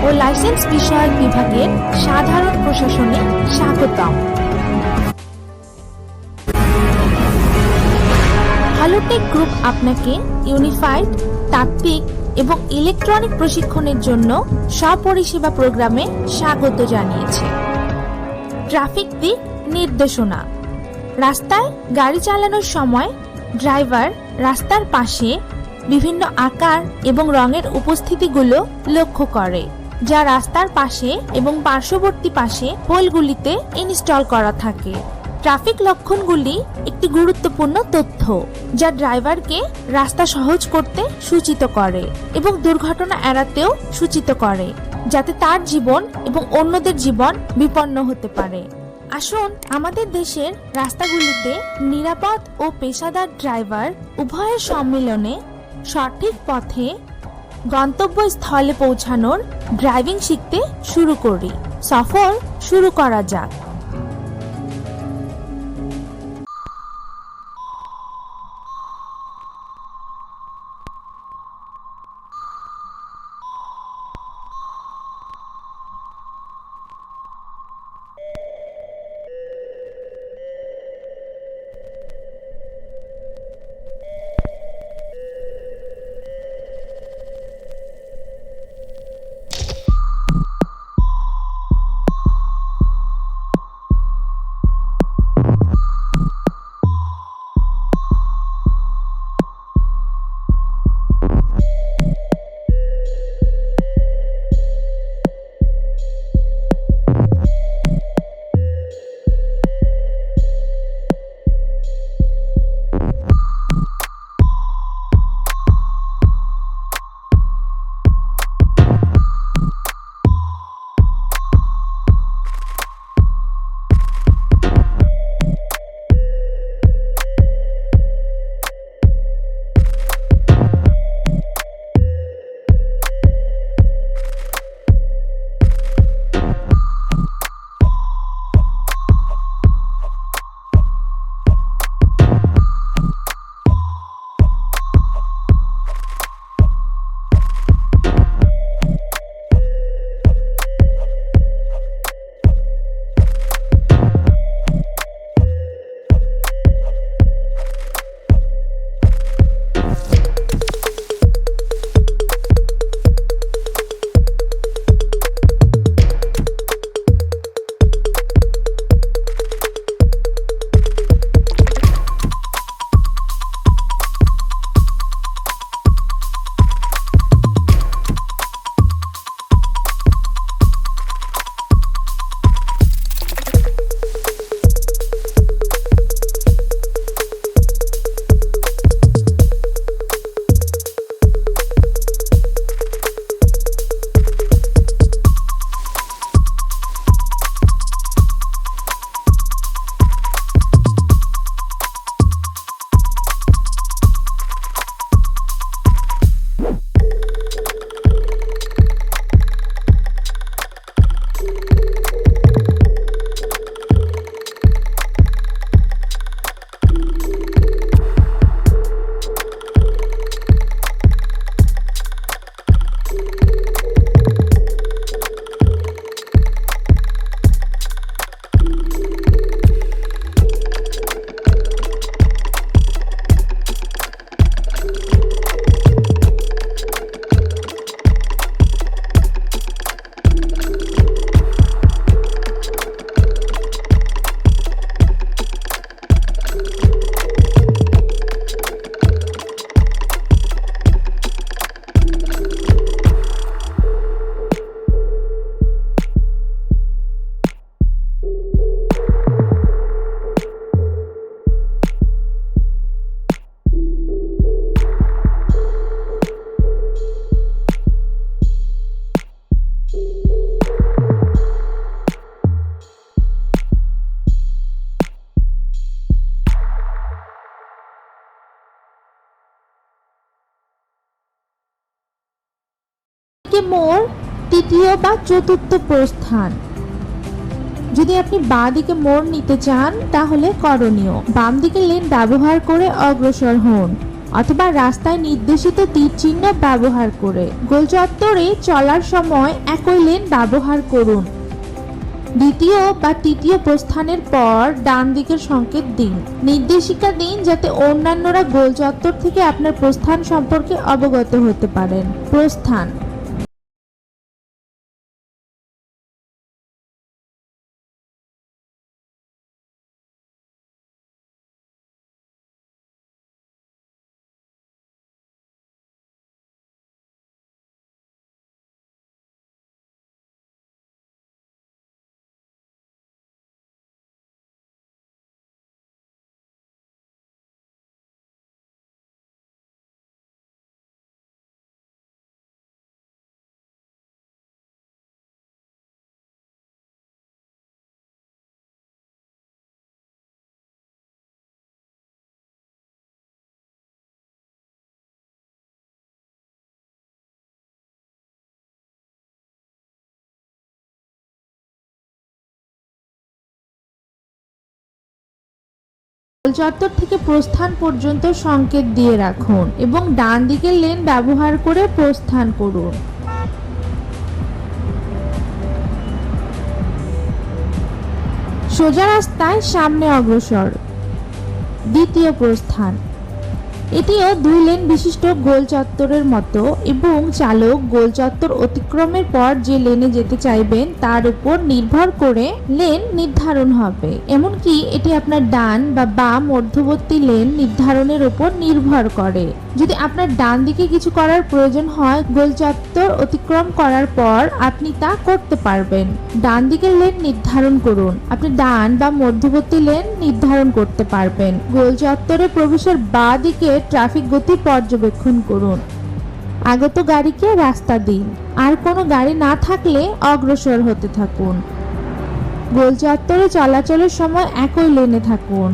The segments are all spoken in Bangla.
ও লাইসেন্স বিষয়ক বিভাগের সাধারণ প্রশাসনে স্বাগতম। হ্যালোটেক গ্রুপ আপনাকে ইউনিফাইড, তাত্ত্বিক এবং ইলেকট্রনিক প্রশিক্ষণের জন্য স্বপরিষেবা প্রোগ্রামে স্বাগত জানিয়েছে। ট্রাফিক দিক নির্দেশনা: রাস্তায় গাড়ি চালানোর সময় ড্রাইভার রাস্তার পাশে বিভিন্ন আকার এবং রঙের উপস্থিতিগুলো লক্ষ্য করে, যা রাস্তার পাশে এবং পার্শ্ববর্তী পাশে পোলগুলিতে ইনস্টল করা থাকে। ট্রাফিক লক্ষণগুলি একটি গুরুত্বপূর্ণ তথ্য যা ড্রাইভারকে রাস্তা সহজ করতে সূচিত করে এবং দুর্ঘটনা এড়াতেও সূচিত করে, যাতে তার জীবন এবং অন্যদের জীবন বিপন্ন হতে পারে। আসুন আমাদের দেশের রাস্তাগুলিতে নিরাপদ ও পেশাদার ড্রাইভার উভয়ের সম্মিলনে সঠিক পথে গন্তব্যস্থলে পৌঁছানোর ড্রাইভিং শিখতে শুরু করি। সফর শুরু করা যাক। মোড় তৃতীয় বা চতুর্থ প্রস্থান। যদি আপনি বাঁ দিকে মোড় নিতে চান তাহলে করণীয় বাম দিকে লেন ব্যবহার করে অগ্রসর হন। অথবা রাস্তায় নির্দেশিত তীর চিহ্ন ব্যবহার করে। গোল চত্বরে চলার সময় একই লেন ব্যবহার করুন। দ্বিতীয় বা তৃতীয় প্রস্থানের পর ডান দিকের সংকেত দিন। নির্দেশিকা দিন যাতে অন্যান্যরা গোল চত্বর থেকে আপনার প্রস্থান সম্পর্কে অবগত হতে পারেন। প্রস্থান। গোল চত্বর থেকে প্রস্থান পর্যন্ত সংকেত দিয়ে রাখুন এবং ডান দিকের লেন ব্যবহার করে প্রস্থান করুন। সোজা রাস্তায় সামনে অগ্রসর। দ্বিতীয় প্রস্থান। এটিও 2 লেন বিশিষ্ট গোল চত্বরের মতো এবং চালক গোল চত্বর অতিক্রমের পর যে লেনে যেতে চাইবেন তার উপর নির্ভর করে লেন নির্ধারণ হবে। এমনকি এটি আপনার ডান বা বাম মধ্যবর্তী লেন নির্ধারণের উপর নির্ভর করে। যদি আপনার ডান দিকে কিছু করার প্রয়োজন হয়, গোল চত্বর অতিক্রম করার পর আপনি তা করতে পারবেন। ডান দিকের লেন নির্ধারণ করুন। আপনি ডান বা মধ্যবর্তী লেন নির্ধারণ করতে পারবেন। গোল চত্বরে প্রবেশের বাঁ দিকে ট্রাফিক গতি পর্যবেক্ষণ করুন। আগত গাড়িকে রাস্তা দিন। আর কোনো গাড়ি না থাকলে অগ্রসর হতে থাকুন। গোল চত্বরে চলাচলের সময় একই লেনে থাকুন।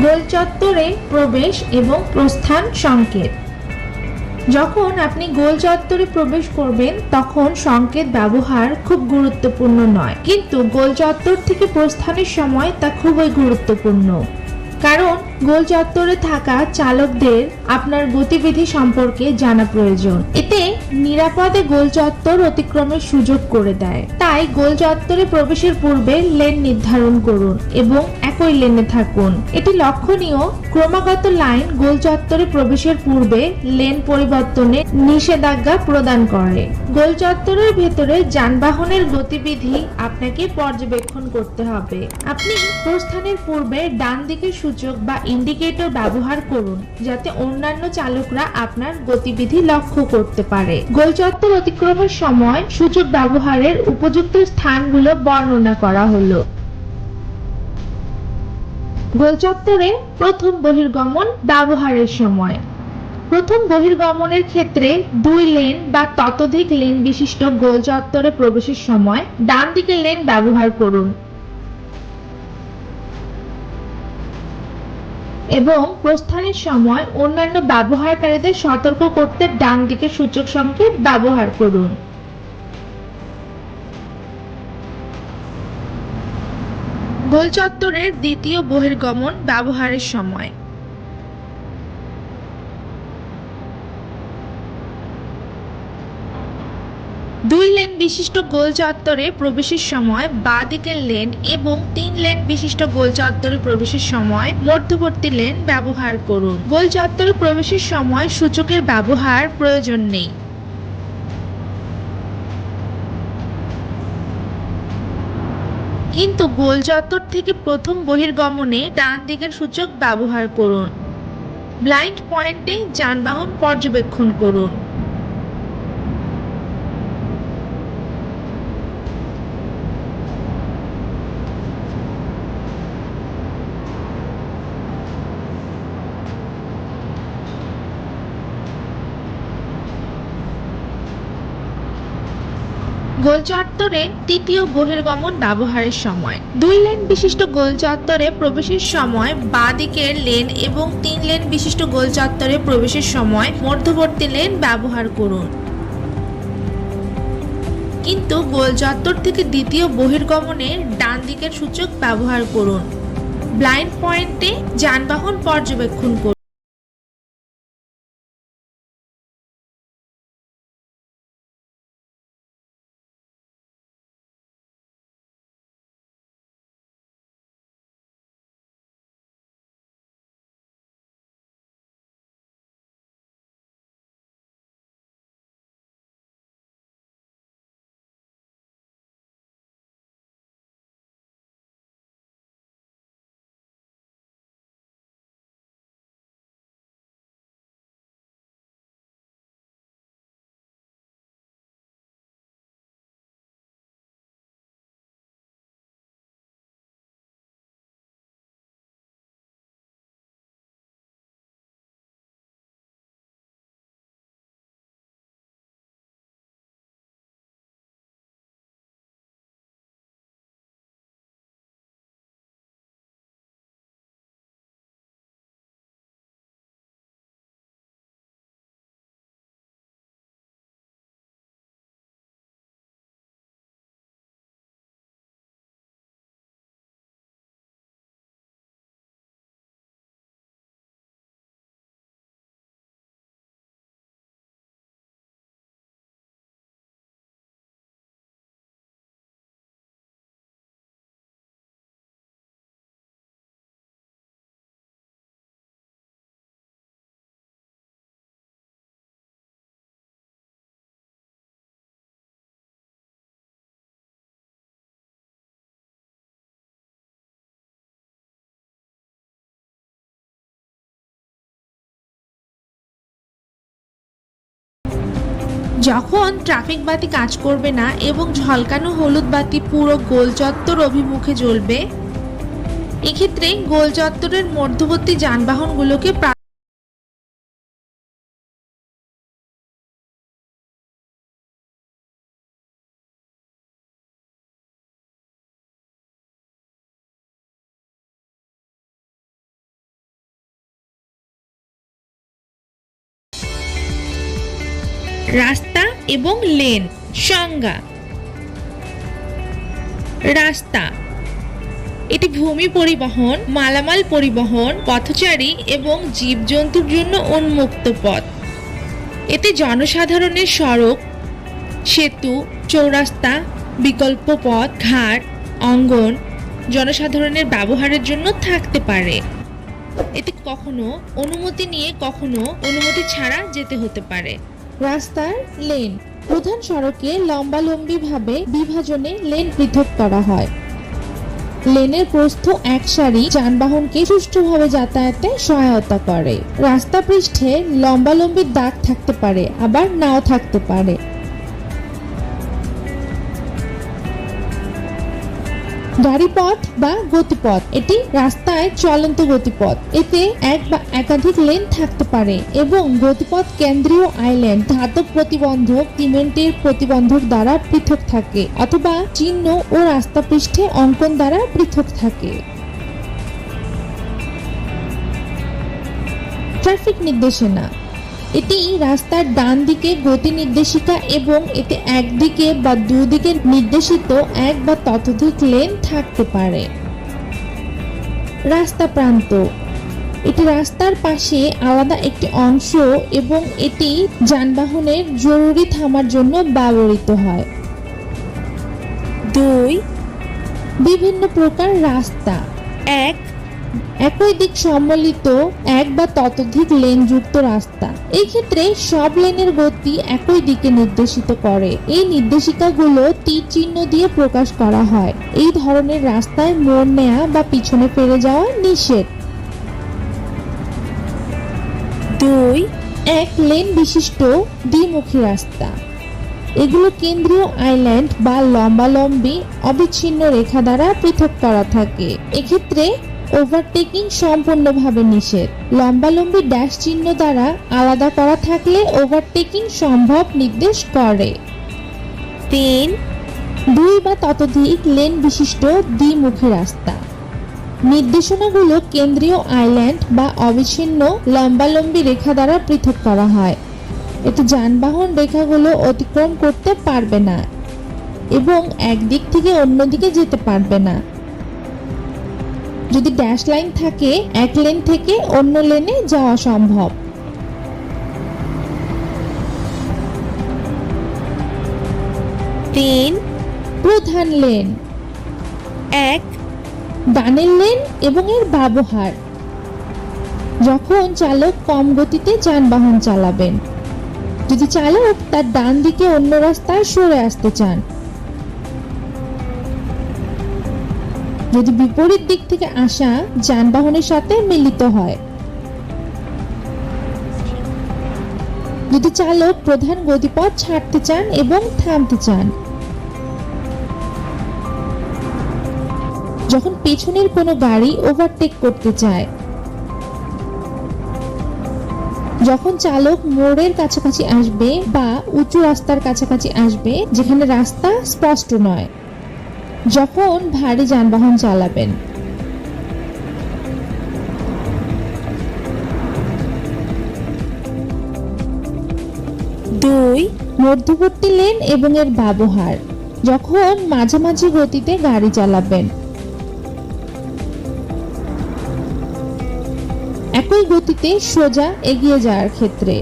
গোল চত্বরে প্রবেশ এবং প্রস্থান সংকেত। যখন আপনি গোল চত্বরে প্রবেশ করবেন তখন সংকেত ব্যবহার খুব গুরুত্বপূর্ণ নয়, কিন্তু গোল চত্বর থেকে প্রস্থানের সময় তা খুবই গুরুত্বপূর্ণ। কারণ গোল চত্বরে থাকা চালকদের আপনার গতিবিধি সম্পর্কে জানা প্রয়োজন। এতে নিরাপদে গোল চত্বর অতিক্রমের সুযোগ করে দেয়। তাই গোল চত্বরে প্রবেশের পূর্বে লেন নির্ধারণ করুন এবং একই লেনে থাকুন। এটি লক্ষণীয়, ক্রমাগত লাইন গোল চত্বরে প্রবেশের পূর্বে লেন পরিবর্তনে নিষেধাজ্ঞা প্রদান করে। গোল চত্বরের ভেতরে যানবাহনের গতিবিধি আপনাকে পর্যবেক্ষণ করতে হবে। আপনি প্রস্থানের পূর্বে ডান দিকের সূচক বা ইন্ডিকেটর ব্যবহার করুন যাতে অন্যান্য চালকরা আপনার গতিবিধি লক্ষ্য করতে পারে। গোল চত্বর অতিক্রমের সময় সূচক ব্যবহারের উপযুক্ত স্থানগুলো বর্ণনা করা হলো। গোল চত্বরে প্রথম বহির্গমন ব্যবহারের সময় প্রথম বহির্গমনের ক্ষেত্রে 2 লেন বা ততোধিক লেন বিশিষ্ট গোল চত্বরে প্রবেশের সময় ডান দিকের লেন ব্যবহার করুন এবং প্রস্থানের সময় অন্যান্য ব্যবহারকারীদের সতর্ক করতে ডান দিকের সূচক সংকেত ব্যবহার করুন। গোল চত্বরের দ্বিতীয় বহির্গমন ব্যবহারের সময় 2 লেন বিশিষ্ট গোল চত্বরে প্রবেশের সময় বাঁ দিকের লেন এবং 3 লেন বিশিষ্ট গোল চত্বরে প্রবেশের সময় মধ্যবর্তী লেন ব্যবহার করুন। গোল চত্বরে প্রবেশের সময় সূচকের ব্যবহার প্রয়োজন নেই। কিন্তু গোল চত্বর থেকে প্রথম বহির্গমনে ডান দিকের সূচক ব্যবহার করুন। ব্লাইন্ড পয়েন্টে যানবাহন পর্যবেক্ষণ করুন। গোল চত্বরে তৃতীয় বহির্গমন ব্যবহারের সময় 2 লেন বিশিষ্ট গোল চত্বরে প্রবেশের সময় বাঁ দিকের লেন এবং 3 লেন বিশিষ্ট গোল চত্বরে প্রবেশের সময় মধ্যবর্তী লেন ব্যবহার করুন। কিন্তু গোল চত্বর থেকে দ্বিতীয় বহির্গমনে ডান দিকের সূচক ব্যবহার করুন। ব্লাইন্ড পয়েন্টে যানবাহন পর্যবেক্ষণ করুন। যখন ট্রাফিক বাতি কাজ করবে না এবং ঝলকানো হলুদ বাতি পুরো গোল চত্বর অভিমুখে জ্বলবে, এক্ষেত্রে গোল চত্বরের মধ্যবর্তী যানবাহনগুলোকে রাস্তা এবং লেন সংজ্ঞা। রাস্তা এটি ভূমি পরিবহন, মালামাল পরিবহন, পথচারী এবং জীবজন্তুর জন্য উন্মুক্ত পথ। এতে জনসাধারণের সড়ক, সেতু, চৌরাস্তা, বিকল্প পথ, ঘাট, অঙ্গন জনসাধারণের ব্যবহারের জন্য থাকতে পারে। এতে কখনো অনুমতি নিয়ে কখনো অনুমতি ছাড়া যেতে হতে পারে। রাস্তার লেন প্রধান সড়কে লম্বালম্বিভাবে বিভাজনে লেন পৃথক করা হয়। লেনের প্রস্থ এক সারি যানবাহনকে সুষ্ঠুভাবে যাতায়াতে সহায়তা করে। রাস্তা পৃষ্ঠে লম্বালম্বি দাগ থাকতে পারে, আবার নাও থাকতে পারে। গাড়িপথ বা গতিপথ, এটি রাস্তায় চলন্ত গতিপথ। এতে এক বা একাধিক লেন থাকতে পারে এবং গতিপথ কেন্দ্রীয় আইল্যান্ড ধাতব প্রতিবন্ধক, সিমেন্টের প্রতিবন্ধক দ্বারা পৃথক থাকে অথবা চিহ্ন ও রাস্তা পৃষ্ঠে অঙ্কন দ্বারা পৃথক থাকে। ট্রাফিক নির্দেশনা, এটি রাস্তার ডান দিকে গতি নির্দেশিকা এবং এতে একদিকে বা দুদিকে নির্দেশিত এক বা ততোধিক লেন থাকতে পারে। রাস্তা প্রান্ত, এটি রাস্তার পাশে আলাদা একটি অংশ এবং এটি যানবাহনের জরুরি থামার জন্য ব্যবহৃত হয়। 2. বিভিন্ন প্রকার রাস্তা। 1. একই দিক সম্মিলিত এক বা ততোধিক লেনযুক্ত রাস্তা। এই ক্ষেত্রে সব লেনের গতি একই দিকে নির্দেশিত করে। এই নির্দেশিকাগুলো তীর চিহ্ন দিয়ে প্রকাশ করা হয়। এই ধরনের রাস্তায় মোড় নেওয়া বা পিছনে ফিরে যাওয়া নিষেধ। 2. এক লেন বিশিষ্ট দ্বিমুখী রাস্তা। এগুলো কেন্দ্রীয় আইল্যান্ড বা লম্বালম্বি অবিচ্ছিন্ন রেখা দ্বারা পৃথক করা থাকে। এক্ষেত্রে ওভারটেকিং সম্পূর্ণভাবে নিষেধ। লম্বালম্বি ড্যাশ চিহ্ন দ্বারা আলাদা করা থাকলে ওভারটেকিং সম্ভব নির্দেশ করে। 3. দুই বা ততোধিক লেন বিশিষ্ট দ্বিমুখী রাস্তা। নির্দেশনাগুলো কেন্দ্রীয় আইল্যান্ড বা অবিচ্ছিন্ন লম্বালম্বি রেখা দ্বারা পৃথক করা হয়। এতে যানবাহন রেখাগুলো অতিক্রম করতে পারবে না এবং একদিক থেকে অন্যদিকে যেতে পারবে না। যদি ড্যাশ লাইন থাকে, এক লেন থেকে অন্য লেনে যাওয়া সম্ভব। 3. প্রধান লেন। 1. ডানের লেন এবং এর ব্যবহার। যখন চালক কম গতিতে যানবাহন চালাবেন, যদি চালক তার ডান দিকে অন্য রাস্তায় সরে আসতে চান, যদি বিপরীত দিক থেকে আসা যানবাহনের সাথে মিলিত হয়, যদি চালক প্রধান গতিপথ ছাড়তে চান এবং থামতে চান, যখন পেছনের কোনো গাড়ি ওভারটেক করতে চায়, যখন চালক মোড়ের কাছাকাছি আসবে বা উঁচু রাস্তার কাছাকাছি আসবে যেখানে রাস্তা স্পষ্ট নয়, যখন ভারী যানবাহন চালাবেন। 2. মধ্যবর্তী লেন এবং এর ব্যবহার। যখন মাঝামাঝি গতিতে গাড়ি চালাবেন, একই গতিতে সোজা এগিয়ে যাওয়ার ক্ষেত্রে।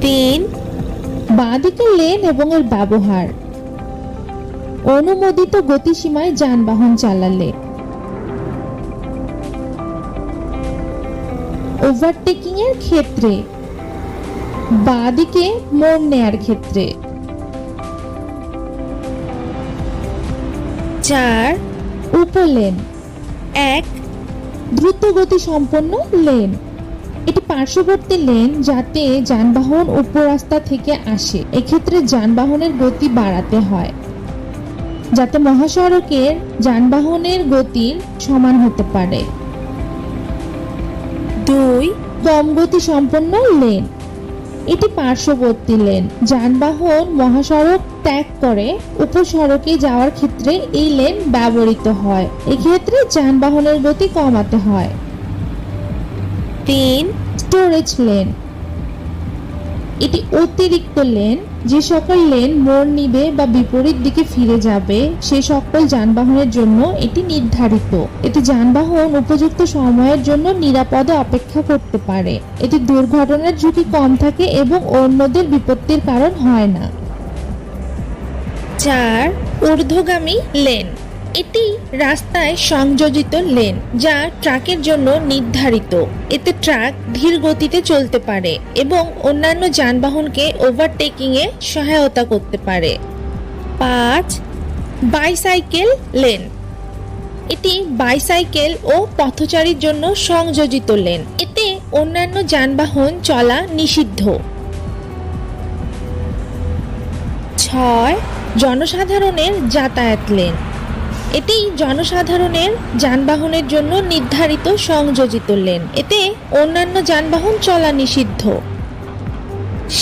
3. বাঁ দিকের লেন এবং এর ব্যবহার। অনুমোদিত গতিসীমায় যানবাহন চালালে। ওভারটেকিং এর ক্ষেত্রে। বাঁ দিকে মোড় নেয়ার ক্ষেত্রে। 4. উপলেন। 1. দ্রুত গতি সম্পন্ন লেন। এটি পার্শ্ববর্তী লেন যাতে যানবাহন উপরাস্তা থেকে আসে। এক্ষেত্রে যানবাহনের গতি বাড়াতে হয় যাতে মহাসড়কের যানবাহনের গতির সমান হতে পারে। 2. কম গতি সম্পন্ন লেন। এটি পার্শ্ববর্তী লেন। যানবাহন মহাসড়ক ত্যাগ করে উপসড়কে যাওয়ার ক্ষেত্রে এই লেন ব্যবহৃত হয়। এক্ষেত্রে যানবাহনের গতি কমাতে হয়। 3. Storage lane. এটি অতিরিক্ত লেন। যে সকল লেন মোড় নিবে বা বিপরীত দিকে ফিরে যাবে সে সকল যানবাহনের জন্য এটি নির্ধারিত। এতে যানবাহন উপযুক্ত সময়ের জন্য নিরাপদে অপেক্ষা করতে পারে। এতে দুর্ঘটনার ঝুঁকি কম থাকে এবং অন্যদের বিপত্তির কারণ হয় না। 4. ঊর্ধ্বগামী লেন। এটি রাস্তায় সংযোজিত লেন যা ট্রাকের জন্য নির্ধারিত। এতে ট্রাক ধীর গতিতে চলতে পারে এবং অন্যান্য যানবাহনকে ওভারটেকিং এ সহায়তা করতে পারে। 5. Bicycle lane. এটি বাইসাইকেল ও পথচারীর জন্য সংযোজিত লেন। এতে অন্যান্য যানবাহন চলা নিষিদ্ধ। 6. 6. জনসাধারণের যাতায়াত লেন। এটি জনসাধারণের যানবাহনের জন্য নির্ধারিত সংযোজিত লেন। এতে অন্যান্য যানবাহন চলা নিষিদ্ধ।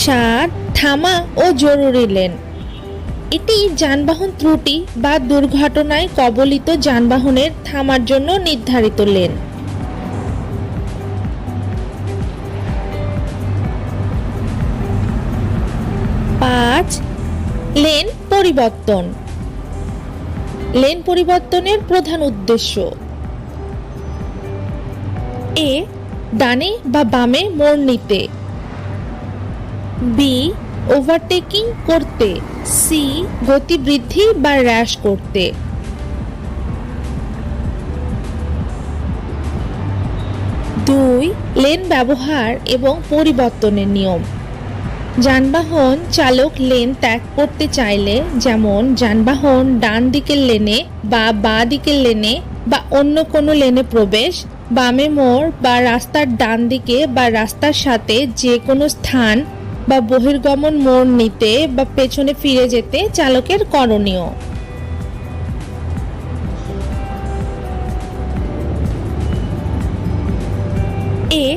7. থামা ও জরুরি লেন। এটি যানবাহন ত্রুটি বা দুর্ঘটনায় কবলিত যানবাহনের থামার জন্য নির্ধারিত লেন। 5. লেন পরিবর্তন। লেন পরিবর্তনের প্রধান উদ্দেশ্য: এ. ডানে বা বামে মোড় নিতে। বি. ওভারটেকিং করতে। সি. গতি বৃদ্ধি বা হ্রাস করতে। 2. লেন ব্যবহার এবং পরিবর্তনের নিয়ম। যানবাহন চালক লেন ত্যাগ করতে চাইলে, যেমন যানবাহন ডান দিকের লেনে বা বাঁ দিকের লেনে বা অন্য কোনো লেনে প্রবেশ, বামে মোড় বা রাস্তার ডান দিকে বা রাস্তার সাথে যে কোনো স্থান বা বহির্গমন মোড় নিতে বা পেছনে ফিরে যেতে চালকের করণীয়। এ.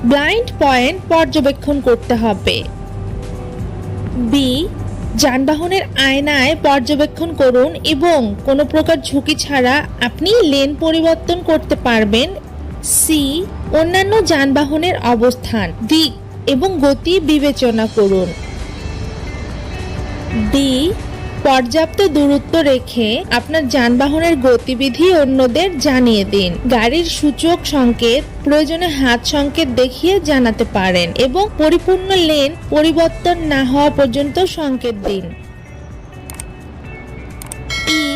ব্লাইন্ড পয়েন্ট পর্যবেক্ষণ করতে হবে। বি. যানবাহনের আয়নায় পর্যবেক্ষণ করুন এবং কোনো প্রকার ঝুঁকি ছাড়া আপনি লেন পরিবর্তন করতে পারবেন। সি. অন্যান্য যানবাহনের অবস্থান, দিক এবং গতি বিবেচনা করুন। ডি. পর্যাপ্ত দূরত্ব রেখে আপনার যানবাহনের গতিবিধি অন্যদের জানিয়ে দিন। গাড়ির সূচক সংকেত, প্রয়োজনে হাত সংকেত দেখিয়ে জানাতে পারেন এবং পরিপূর্ণ লেন পরিবর্তন না হওয়া পর্যন্ত সংকেত দিন। ই.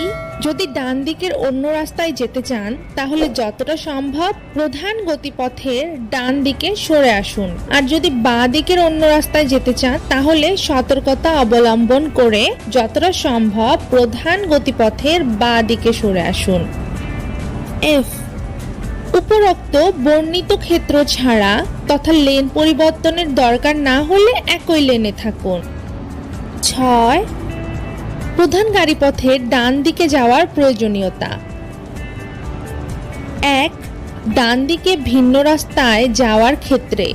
যদি ডান দিকের অন্য রাস্তায় যেতে চান তাহলে যতটা সম্ভব প্রধান গতিপথের ডান দিকে সরে আসুন, আর যদি বাঁ দিকের অন্য রাস্তায় যেতে চান তাহলে সতর্কতা অবলম্বন করে যতটা সম্ভব প্রধান গতিপথের বাঁ দিকে সরে আসুন। এফ. উপরোক্ত বর্ণিত ক্ষেত্র ছাড়া তথা লেন পরিবর্তনের দরকার না হলে একই লেনে থাকুন। 6. প্রধান গাড়িপথের ডান দিকে যাওয়ার প্রয়োজনীয়তা। 1. ডান দিকে ভিন্ন রাস্তায় যাওয়ার ক্ষেত্রে।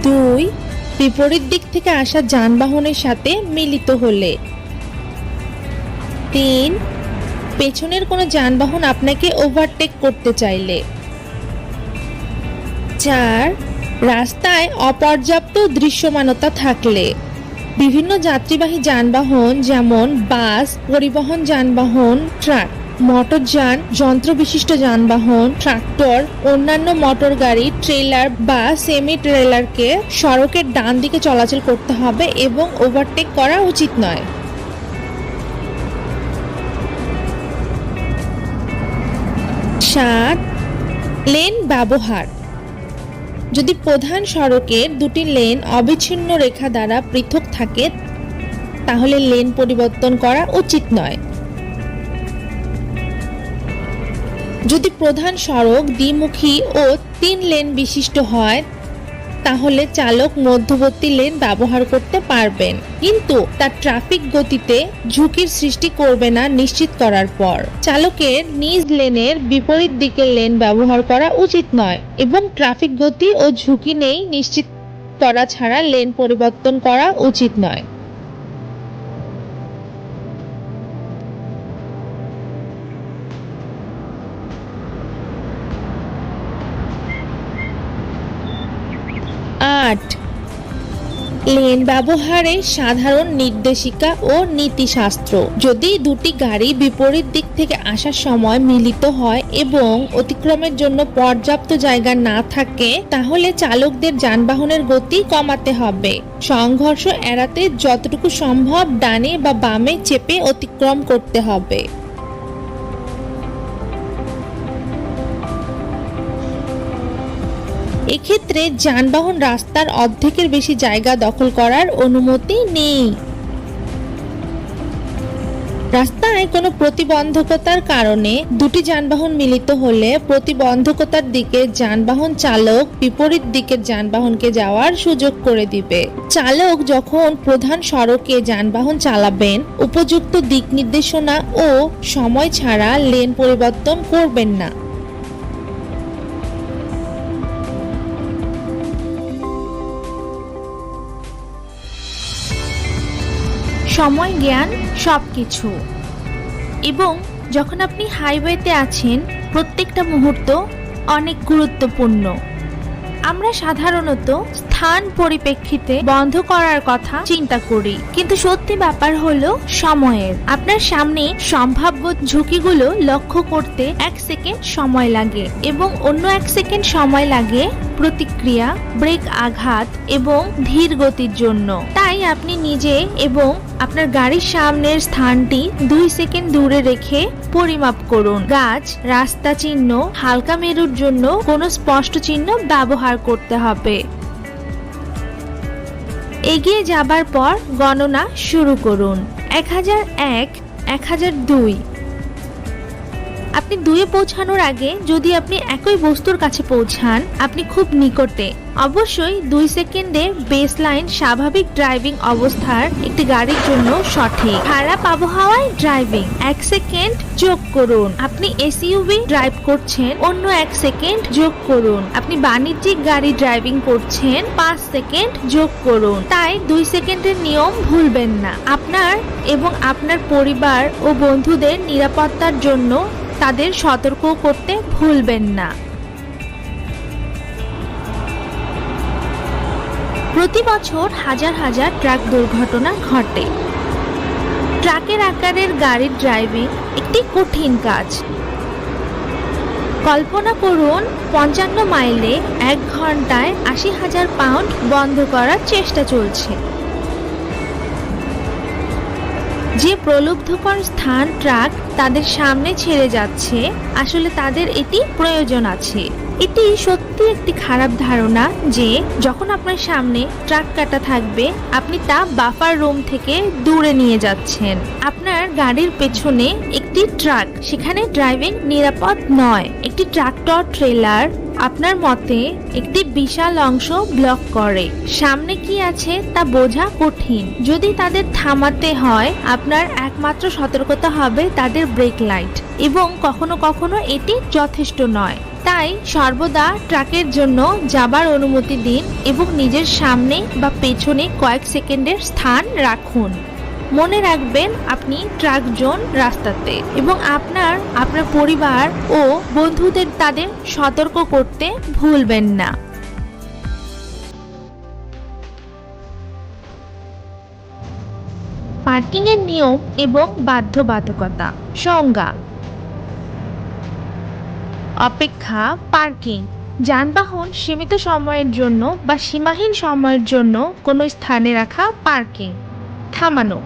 2. বিপরীত দিক থেকে আসা যানবাহনের সাথে মিলিত হলে। 3. পেছনের কোনো যানবাহন আপনাকে ওভারটেক করতে চাইলে। 4. রাস্তায় অপর্যাপ্ত দৃশ্যমানতা থাকলে। বিভিন্ন যাত্রীবাহী যানবাহন যেমন বাস, পরিবহন যানবাহন, ট্রাক, মোটরযান, যন্ত্রবিশিষ্ট যানবাহন, ট্রাক্টর, অন্যান্য মোটর গাড়ি, ট্রেলার বা সেমি ট্রেলারকে সড়কের ডান দিকে চলাচল করতে হবে এবং ওভারটেক করা উচিত নয়। 7. লেন ব্যবহার। যদি প্রধান সড়কের দুটি লেন অবিচ্ছিন্ন রেখা দ্বারা পৃথক থাকে তাহলে লেন পরিবর্তন করা উচিত নয়। যদি প্রধান সড়ক দ্বিমুখী ও 3 লেন বিশিষ্ট হয় তাহলে চালক মধ্যবর্তী লেন ব্যবহার করতে পারবেন, কিন্তু তার ট্রাফিক গতিতে ঝুঁকির সৃষ্টি করবে না নিশ্চিত করার পর। চালকের নিজ লেনের বিপরীত দিকের লেন ব্যবহার করা উচিত নয় এবং ট্রাফিক গতি ও ঝুঁকি নেই নিশ্চিত করা ছাড়া লেন পরিবর্তন করা উচিত নয়। লেন ব্যবহারে সাধারণ নির্দেশিকা ও নীতিশাস্ত্র। যদি দুটি গাড়ি বিপরীত দিক থেকে আসার সময় মিলিত হয় এবং অতিক্রমের জন্য পর্যাপ্ত জায়গা না থাকে তাহলে চালকদের যানবাহনের গতি কমাতে হবে। সংঘর্ষ এড়াতে যতটুকু সম্ভব ডানে বা বামে চেপে অতিক্রম করতে হবে। এক্ষেত্রে যানবাহন রাস্তার অর্ধেকের বেশি জায়গা দখল করার অনুমতি নেই। রাস্তায় কোনো প্রতিবন্ধকতার কারণে দুটি যানবাহন মিলিত হলে প্রতিবন্ধকতার দিকে যানবাহন চালক বিপরীত দিকের যানবাহনকে যাওয়ার সুযোগ করে দিবে। চালক যখন প্রধান সড়কে যানবাহন চালাবেন, উপযুক্ত দিক নির্দেশনা ও সময় ছাড়া লেন পরিবর্তন করবেন না। সময় জ্ঞান সবকিছু। এবং যখন আপনি হাইওয়েতে আছেন, প্রত্যেকটা মুহূর্ত অনেক গুরুত্বপূর্ণ। আমরা সাধারণত স্থান পরিপ্রেক্ষিতে বন্ধ করার কথা চিন্তা করি, কিন্তু সত্যি ব্যাপার হলো সময়ের। আপনার সামনে সম্ভাব্য ঝুঁকিগুলো লক্ষ্য করতে 1 সেকেন্ড সময় লাগে এবং অন্য 1 সেকেন্ড সময় লাগে প্রতিক্রিয়া, ব্রেক আঘাত এবং ধীর গতির জন্য। তাই আপনি নিজে এবং আপনার গাড়ির সামনের স্থানটি 2 সেকেন্ড দূরে রেখে পরিমাপ করুন। গাছ, রাস্তা চিহ্ন, হালকা মেরুর জন্য কোনো স্পষ্ট চিহ্ন ব্যবহার করতে হবে। এগিয়ে যাবার পর গণনা শুরু করুন। 1001, 1002। আপনি 2-এ পৌঁছানোর আগে যদি আপনি একই বস্তুর কাছে পৌঁছান, আপনি খুব নিকটে। অবশ্যই 2 সেকেন্ডের বেসলাইন স্বাভাবিক ড্রাইভিং অবস্থার একটি গাড়ির জন্য সঠিক। খারাপ আবহাওয়ায় ড্রাইভিং 1 সেকেন্ড যোগ করুন। আপনি এসইউভি ড্রাইভ করছেন, অন্য 1 সেকেন্ড যোগ করুন। আপনি বাণিজ্যিক গাড়ি ড্রাইভিং করছেন, 5 সেকেন্ড যোগ করুন। তাই 2 সেকেন্ডের নিয়ম ভুলবেন না। আপনার এবং আপনার পরিবার ও বন্ধুদের নিরাপত্তার জন্য তাদের সতর্ক করতে ভুলবেন না। প্রতি বছর হাজার হাজার ট্রাক দুর্ঘটনা ঘটে। ট্রাকের আকারের গাড়ির ড্রাইভিং একটি কঠিন কাজ। কল্পনা করুন 55 মাইলে 1 ঘন্টায় 80,000 পাউন্ড বন্ধ করার চেষ্টা চলছে। যে প্রলুব্ধকর স্থান ট্রাক তাদের সামনে ছেড়ে যাচ্ছে, আসলে তাদের এটি প্রয়োজন আছে। এটি সত্যি একটি খারাপ ধারণা যে যখন আপনার সামনে ট্রাক কাটা থাকবে, আপনি তা বাফার রুম থেকে দূরে নিয়ে যাচ্ছেন। আপনার গাড়ির পেছনে একটি ট্রাক, সেখানে ড্রাইভিং নিরাপদ নয়। একটি ট্রাক্টর ট্রেলার আপনার মতে একটি বিশাল অংশ ব্লক করে। সামনে কি আছে তা বোঝা কঠিন। যদি তাদের থামাতে হয়, আপনার একমাত্র সতর্কতা হবে তাদের ব্রেক লাইট, এবং কখনো কখনো এটি যথেষ্ট নয়। তাই সর্বদা ট্রাকের জন্য যাবার অনুমতি দিন এবং নিজের সামনে বা পেছনে কয়েক সেকেন্ডের স্থান রাখুন। মনে রাখবেন আপনি ট্রাক জোন রাস্তাতে, এবং আপনার পরিবার ও বন্ধুদের তাদের সতর্ক করতে ভুলবেন না। পার্কিং এর নিয়ম এবং বাধ্যবাধকতা। সংজ্ঞা: অপেক্ষা, পার্কিং, যানবাহন সীমিত সময়ের জন্য বা সীমাহীন সময়ের জন্য কোনো স্থানে রাখা পার্কিং। থামানো,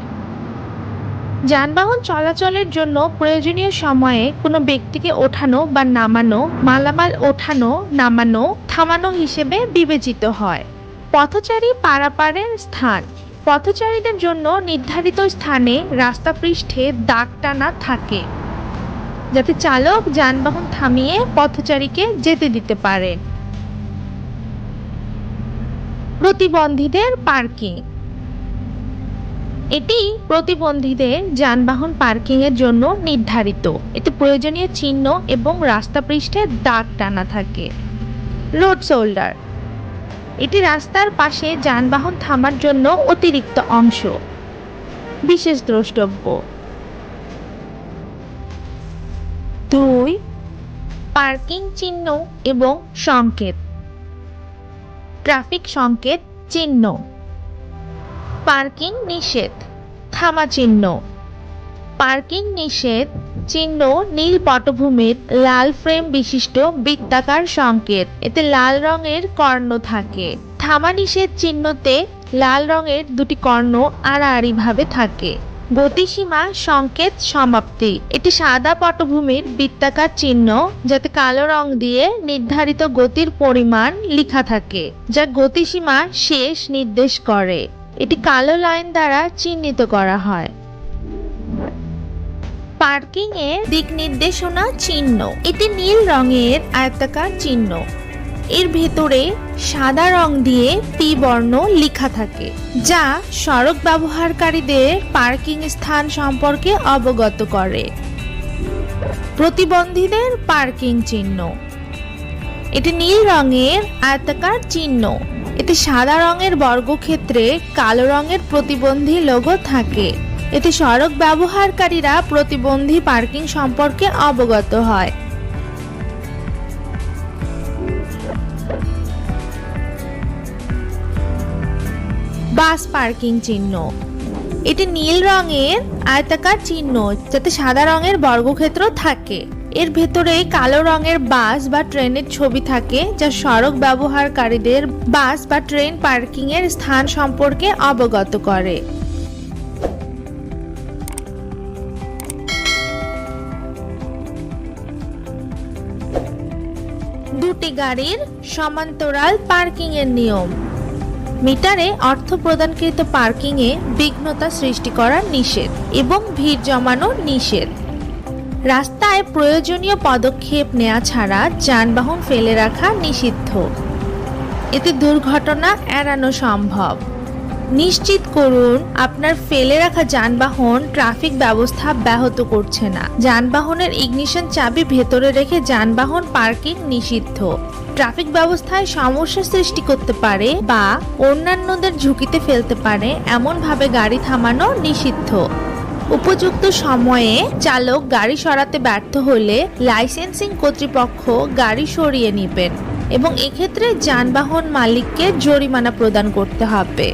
যানবাহন চলাচলের জন্য প্রয়োজনীয় সময়ে কোনো ব্যক্তিকে ওঠানো বা নামানো, মালামাল ওঠানো, নামানো, থামানো হিসেবে বিবেচিত হয়। পথচারী পারাপারের স্থান, পথচারীদের জন্য নির্ধারিত স্থানে রাস্তা পৃষ্ঠে দাগ টানা থাকে যাতে চালক যানবাহন থামিয়ে পথচারীকে যেতে দিতে পারে। প্রতিবন্ধীদের পার্কিং, এটি প্রতিবন্ধীদের যানবাহন পার্কিং এর জন্য নির্ধারিত। এতে প্রয়োজনীয় চিহ্ন এবং রাস্তা পৃষ্ঠে দাগ টানা থাকে। রোড শোল্ডার, এটি রাস্তার পাশে যানবাহন থামার জন্য অতিরিক্ত অংশ। বিশেষ দ্রষ্টব্য: 2. পার্কিং চিহ্ন এবং সংকেত। ট্রাফিক সংকেত চিহ্ন। পার্কিং নিষেধ, থামা চিহ্ন। পার্কিং নিষেধ চিহ্ন নীল পটভূমির লাল ফ্রেম বিশিষ্ট বৃত্তাকার সংকেত। এতে লাল রঙের কর্ণ থাকে। থামা নিষেধ চিহ্নতে লাল রঙের দুটি কর্ণ আড়াআড়ি ভাবে থাকে। গতিসীমা সংকেত সমাপ্তি, এটি সাদা পটভূমির বৃত্তাকার চিহ্ন যাতে কালো রং দিয়ে নির্ধারিত গতির পরিমাণ লেখা থাকে, যা গতিসীমা শেষ নির্দেশ করে। এটি কালো লাইন দ্বারা চিহ্নিত করা হয়। পার্কিং এর দিক নির্দেশনা চিহ্ন। এটি নীল রঙের আয়তাকার চিহ্ন। এর ভেতরে সাদা রং দিয়ে পি বর্ণ লেখা থাকে, যা সড়ক ব্যবহারকারীদের পার্কিং স্থান সম্পর্কে অবগত করে। প্রতিবন্ধীদের পার্কিং চিহ্ন। এটি নীল রঙের আয়তাকার চিহ্ন। এতে সাদা রঙের বর্গক্ষেত্রে কালো রঙের প্রতিবন্ধী লোগো থাকে। এতে সড়ক ব্যবহারকারীরা প্রতিবন্ধী পার্কিং সম্পর্কে অবগত হয়। বাস পার্কিং চিহ্ন। এটি নীল রঙের আয়তাকার চিহ্ন, যাতে সাদা রঙের বর্গক্ষেত্র থাকে। এর ভেতরে কালো রঙের বাস বা ট্রেনের ছবি থাকে, যা সড়ক ব্যবহারকারীদের বাস বা ট্রেন পার্কিং এর স্থান সম্পর্কে অবগত করে। দুটি গাড়ির সমান্তরাল পার্কিং এর নিয়ম। মিটারে অর্থ প্রদানকৃত পার্কিং এ বিঘ্নতা সৃষ্টি করা নিষেধ এবং ভিড় জমানো নিষেধ। রাস্তায় প্রয়োজনীয় পদক্ষেপ নেওয়া ছাড়া যানবাহন ফেলে রাখা নিষিদ্ধ। এতে দুর্ঘটনা এড়ানো সম্ভব। নিশ্চিত করুন আপনার ফেলে রাখা যানবাহন ট্রাফিক ব্যবস্থা ব্যাহত করছে না। যানবাহনের ইগনিশন চাবি ভেতরে রেখে যানবাহন পার্কিং নিষিদ্ধ। ট্রাফিক ব্যবস্থায় সমস্যা সৃষ্টি করতে পারে বা অন্যান্যদের ঝুঁকিতে ফেলতে পারে এমন ভাবে গাড়ি থামানো নিষিদ্ধ। উপযুক্ত সময়ে চালক গাড়ি সরাতে ব্যর্থ হলে লাইসেন্সিং কর্তৃপক্ষ গাড়ি সরিয়ে নেবেন এবং এক্ষেত্রে যানবাহন মালিককে জরিমানা প্রদান করতে হবে।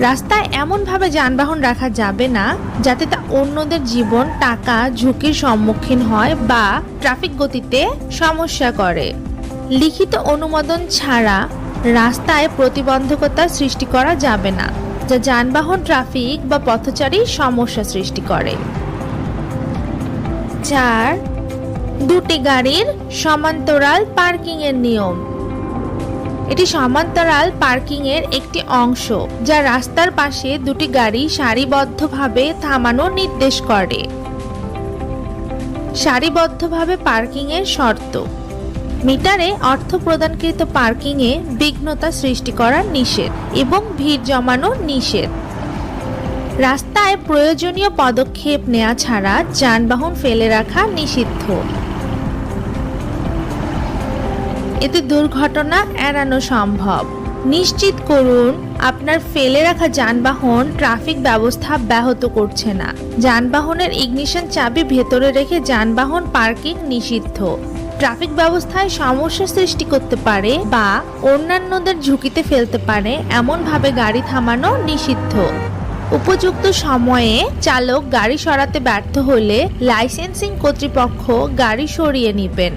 রাস্তায় এমনভাবে যানবাহন রাখা যাবে না যাতে তা অন্যদের জীবন, টাকা ঝুঁকির সম্মুখীন হয় বা ট্রাফিক গতিতে সমস্যা করে। লিখিত অনুমোদন ছাড়া রাস্তায় প্রতিবন্ধকতা সৃষ্টি করা যাবে না, যা যানবাহন, ট্রাফিক বা পথচারীর সমস্যা সৃষ্টি করে। 4. দুটি গাড়ির সমান্তরাল পার্কিং এর নিয়ম। এটি সমান্তরাল পার্কিং এর একটি অংশ, যা রাস্তার পাশে দুটি গাড়ি সারিবদ্ধভাবে থামানো নির্দেশ করে। সারিবদ্ধভাবে পার্কিং এর শর্ত। মিটারে অর্থ প্রদানকৃত পার্কিং এ বিঘ্নতা সৃষ্টি করা নিষেধ এবং ভিড় জমানো নিষেধ। রাস্তায় প্রয়োজনীয় পদক্ষেপ নেওয়া ছাড়া যানবাহন ফেলে রাখা নিষিদ্ধ। এতে দুর্ঘটনা এড়ানো সম্ভব। নিশ্চিত করুন আপনার ফেলে রাখা যানবাহন ট্রাফিক ব্যবস্থা ব্যাহত করছে না। যানবাহনের ইগনিশন চাবি ভেতরে রেখে যানবাহন পার্কিং নিষিদ্ধ। ট্রাফিক ব্যবস্থায় সমস্যা সৃষ্টি করতে পারে বা অন্যান্যদের ঝুঁকিতে ফেলতে পারে এমন ভাবে গাড়ি থামানো নিষিদ্ধ। উপযুক্ত সময়ে চালক গাড়ি সরাতে ব্যর্থ হলে লাইসেন্সিং কর্তৃপক্ষ গাড়ি সরিয়ে নেবেন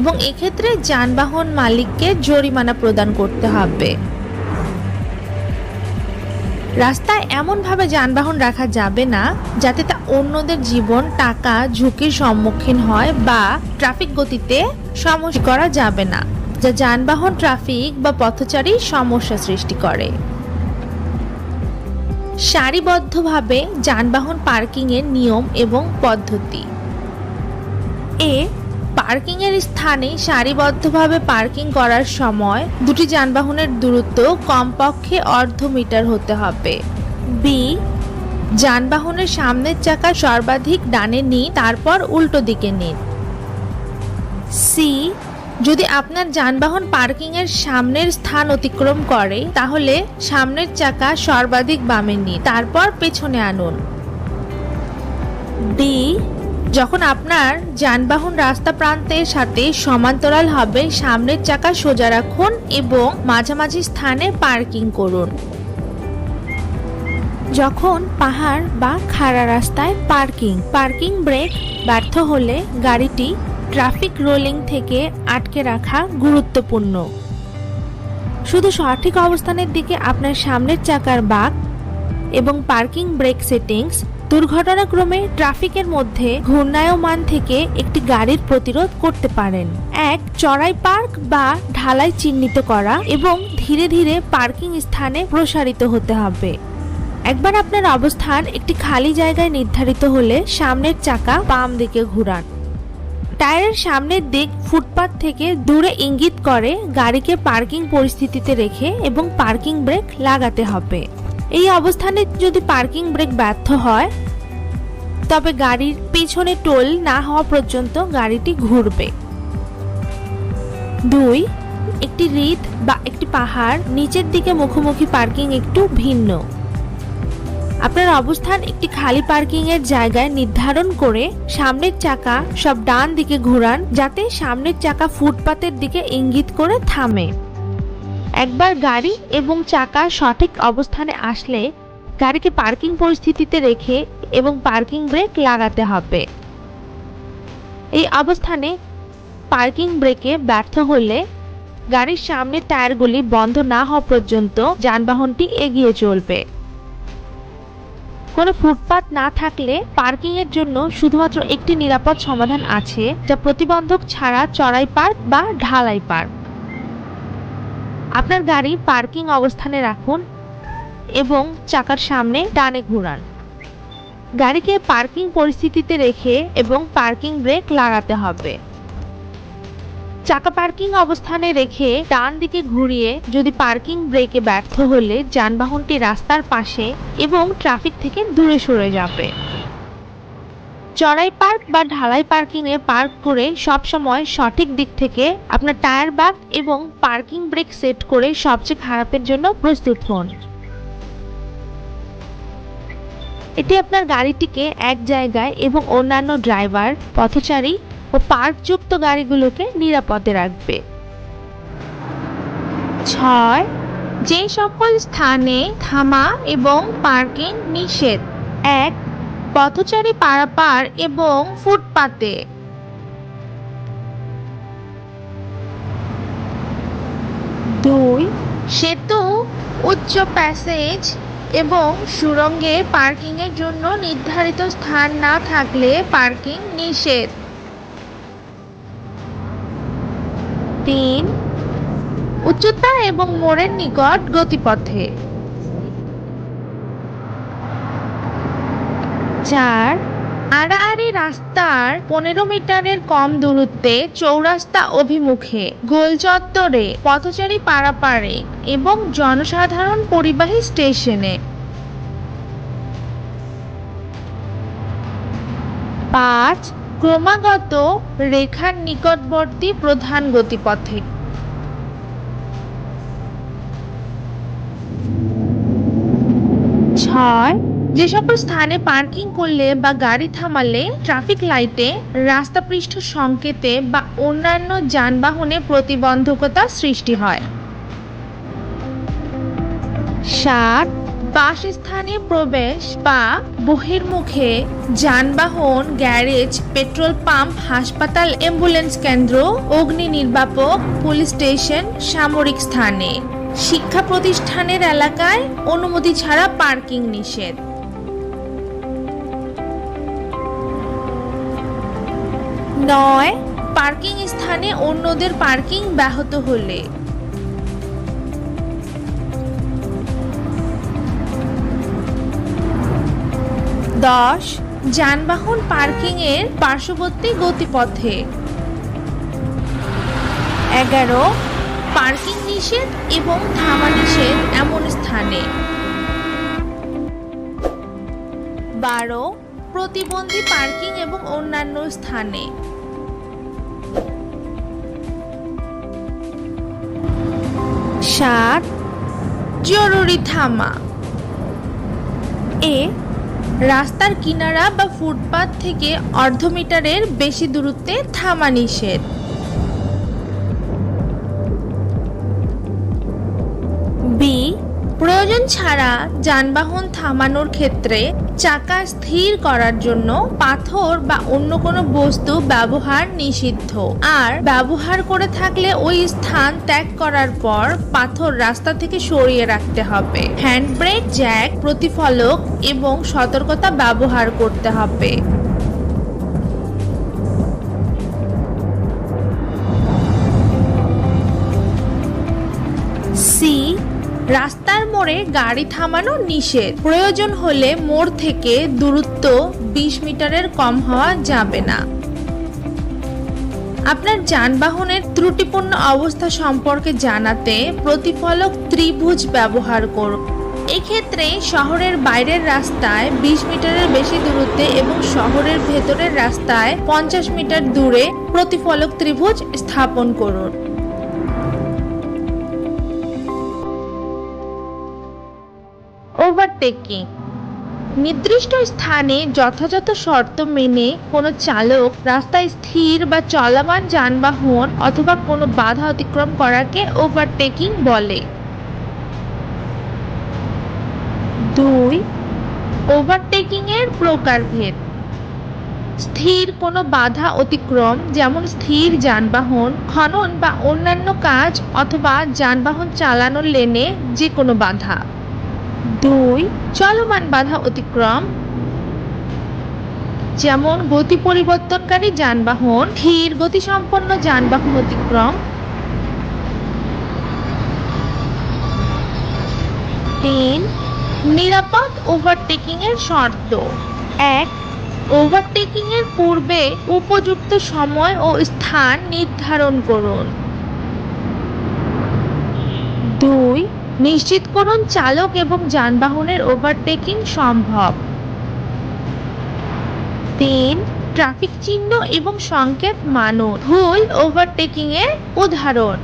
এবং এক্ষেত্রে যানবাহন মালিককে জরিমানা প্রদান করতে হবে। রাস্তায় এমনভাবে যানবাহন রাখা যাবে না যাতে তা অন্যদের জীবন, টাকা ঝুঁকির সম্মুখীন হয় বা ট্রাফিক গতিতে সমস্যা করা যাবে না, যা যানবাহন, ট্রাফিক বা পথচারীর সমস্যা সৃষ্টি করে। সারিবদ্ধভাবে যানবাহন পার্কিং এর নিয়ম এবং পদ্ধতি। পার্কিং এর স্থানে সারিবদ্ধভাবে পার্কিং করার সময় দুটি যানবাহনের দূরত্ব কমপক্ষে অর্ধ মিটার হতে হবে। বি. যানবাহনের সামনের চাকা সর্বাধিক ডানে নিন, তারপর উল্টো দিকে নিন। সি. যদি আপনার যানবাহন পার্কিং এর সামনের স্থান অতিক্রম করে তাহলে সামনের চাকা সর্বাধিক বামে নিন, তারপর পেছনে আনুন। ডি. যখন আপনার যানবাহন রাস্তা প্রান্তের সাথে সমান্তরাল হবে সামনের চাকা সোজা রাখুন এবং মাঝামাঝি স্থানে পার্কিং করুন। যখন পাহাড় বা খাড়া রাস্তায় পার্কিং ব্রেক ব্যর্থ হলে গাড়িটি ট্রাফিক রোলিং থেকে আটকে রাখা গুরুত্বপূর্ণ। শুধু সঠিক অবস্থানের দিকে আপনার সামনের চাকার বাঁক এবং পার্কিং ব্রেক সেটিংস দুর্ঘটনাক্রমে ট্রাফিকের মধ্যে ঘূর্ণায়মান থেকে একটি গাড়ির প্রতিরোধ করতে পারেন। 1. চড়াই পার্ক বা ঢালাই চিহ্নিত করা এবং ধীরে ধীরে পার্কিং স্থানে প্রসারিত হতে হবে। একবার আপনার অবস্থান একটি খালি জায়গায় নির্ধারিত হলে সামনের চাকা বাম দিকে ঘুরান। টায়ারের সামনের দিক ফুটপাত থেকে দূরে ইঙ্গিত করে গাড়িকে পার্কিং পরিস্থিতিতে রেখে এবং পার্কিং ব্রেক লাগাতে হবে। এই অবস্থানে যদি পার্কিং ব্রেক ব্যর্থ হয় তবে গাড়ির পেছনে টোল না হওয়া পর্যন্ত গাড়িটি ঘুরবে। 2. একটি হ্রদ বা একটি পাহাড় নিচের দিকে মুখোমুখি পার্কিং একটু ভিন্ন। আপনার অবস্থান একটি খালি পার্কিং এর জায়গায় নির্ধারণ করে সামনের চাকা সব ডান দিকে ঘুরান যাতে সামনের চাকা ফুটপাতের দিকে ইঙ্গিত করে থামে। একবার গাড়ি এবং চাকা সঠিক অবস্থানে আসলে গাড়িকে পার্কিং পরিস্থিতিতে রেখে এবং পার্কিং ব্রেক লাগাতে হবে। এই অবস্থানে পার্কিং ব্রেকে ব্যর্থ হলে গাড়ির সামনের টায়ারগুলি বন্ধ না হওয়া পর্যন্ত যানবাহনটি এগিয়ে চলবে। কোনো ফুটপাত না থাকলে পার্কিং এর জন্য শুধুমাত্র একটি নিরাপদ সমাধান আছে, যা প্রতিবন্ধক ছাড়া চড়াই পার্ক বা ঢালাই পার্ক। আপনার গাড়ি পার্কিং অবস্থানে রাখুন এবং চাকার সামনে ডানে ঘুরান। গাড়িকে পার্কিং পরিস্থিতিতে রেখে এবং পার্কিং ব্রেক লাগাতে হবে। চাকা পার্কিং অবস্থানে রেখে ডান দিকে ঘুরিয়ে যদি পার্কিং ব্রেকে ব্যর্থ হলে যানবাহনটি রাস্তার পাশে এবং ট্রাফিক থেকে দূরে সরে যাবে। চড়াই পার্ক বা ঢালাই পার্কিং এ পার্ক করে সবসময় সঠিক দিক থেকে আপনার টায়ার বাগ এবং পার্কিং ব্রেক সেট করে সবচেয়ে খারাপের জন্য প্রস্তুত হন। এটি আপনার গাড়িটিকে এক জায়গায় এবং অন্যান্য ড্রাইভার, পথচারী ও পার্কযুক্ত গাড়িগুলোকে নিরাপদে রাখবে। 6. যে সকল স্থানে থামা এবং পার্কিং নিষেধ। 1. পথচারী পারাপার এবং ফুটপাতে। 2. সেতু, উচ্চ প্যাসেজ এবং সুড়ঙ্গে পার্কিং এর জন্য নির্ধারিত স্থান না থাকলে পার্কিং নিষেধ। 3. উচ্চতা এবং মোড়ের নিকট গতিপথে। 4. আড়াআড়ি রাস্তার 15 মিটারের কম দূরত্বে চৌরাস্তা অভিমুখে, গোল চত্বরে, পথচারী পারাপারে এবং জনসাধারণ পরিবাহী স্টেশনে। 5. ক্রমাগত রেখার নিকটবর্তী প্রধান গতিপথে। 6. যে সকল স্থানে পার্কিং করলে বা গাড়ি থামালে ট্রাফিক লাইটে, রাস্তা পৃষ্ঠ সংকেতে বা অন্যান্য যানবাহনে প্রতিবন্ধকতা সৃষ্টি হয়। 7. বাসস্থানে প্রবেশ বা বহির্মুখে যানবাহন, গ্যারেজ, পেট্রোল পাম্প, হাসপাতাল, অ্যাম্বুলেন্স কেন্দ্র, অগ্নি নির্বাপক, পুলিশ স্টেশন, সামরিক স্থানে, শিক্ষা প্রতিষ্ঠানের এলাকায় অনুমতি ছাড়া পার্কিং নিষেধ। 9. পার্কিং স্থানে অন্যদের পার্কিং ব্যাহত হলে। 10. যানবাহন পার্কিং এর পার্শ্ববর্তী গতিপথে। 11. পার্কিং নিষেধ এবং থামা নিষেধ এমন স্থানে। 12. প্রতিবন্ধী পার্কিং এবং অন্যান্য স্থানে। 7. জরুরি থামা। এ. রাস্তার কিনারা বা ফুটপাত থেকে অর্ধ মিটারের বেশি দূরত্বে থামা নিষেধ। বি. প্রয়োজন ছাড়া যানবাহন থামানোর ক্ষেত্রে চাকা স্থির করার জন্য পাথর বা অন্য কোনো বস্তু ব্যবহার নিষিদ্ধ, আর ব্যবহার করে থাকলে ওই স্থান ত্যাগ করার পর পাথর রাস্তা থেকে সরিয়ে রাখতে হবে। হ্যান্ড ব্রেক, জ্যাক, প্রতিফলক এবং সতর্কতা ব্যবহার করতে হবে। সি. রাস্তার মোড়ে গাড়ি থামানো নিষেধ। প্রয়োজন হলে মোড় থেকে দূরত্ব 20 মিটারের কম হওয়া যাবে না। আপনার যানবাহনের ত্রুটিপূর্ণ অবস্থা সম্পর্কে জানাতে প্রতিফলক ত্রিভুজ ব্যবহার করুন। এক্ষেত্রে শহরের বাইরের রাস্তায় 20 মিটারের বেশি দূরত্বে এবং শহরের ভেতরের রাস্তায় 50 মিটার দূরে প্রতিফলক ত্রিভুজ স্থাপন করুন। ওভারটেকিং। নির্দিষ্ট স্থানে যথাযথ শর্ত মেনে কোনো চালক রাস্তায় স্থির বা চলমান যানবাহন অথবা কোনো বাধা অতিক্রম করাকে ওভারটেকিং বলে। 2. ওভারটেকিং এর প্রকারভেদ। স্থির কোনো বাধা অতিক্রম, যেমন স্থির যানবাহন, খনন বা অন্যান্য কাজ অথবা যানবাহন চালানোর লেনে যে কোনো বাধা। 2. চলমান বাধা অতিক্রম, যেমন গতি পরিবর্তনকারী যানবাহন, ধীর গতিসম্পন্ন যানবাহন অতিক্রম। 3. নিরাপদ ওভারটেকিং এর শর্ত। 1. ওভারটেকিং এর পূর্বে উপযুক্ত সময় ও স্থান নির্ধারণ করুন। 2. নিশ্চিত করুন চালক এবং যানবাহনের ওভারটেকিং সম্ভব। 3. ট্রাফিক চিহ্ন এবং সংকেত মানুন। ভুল ওভারটেকিং এর উদাহরণ।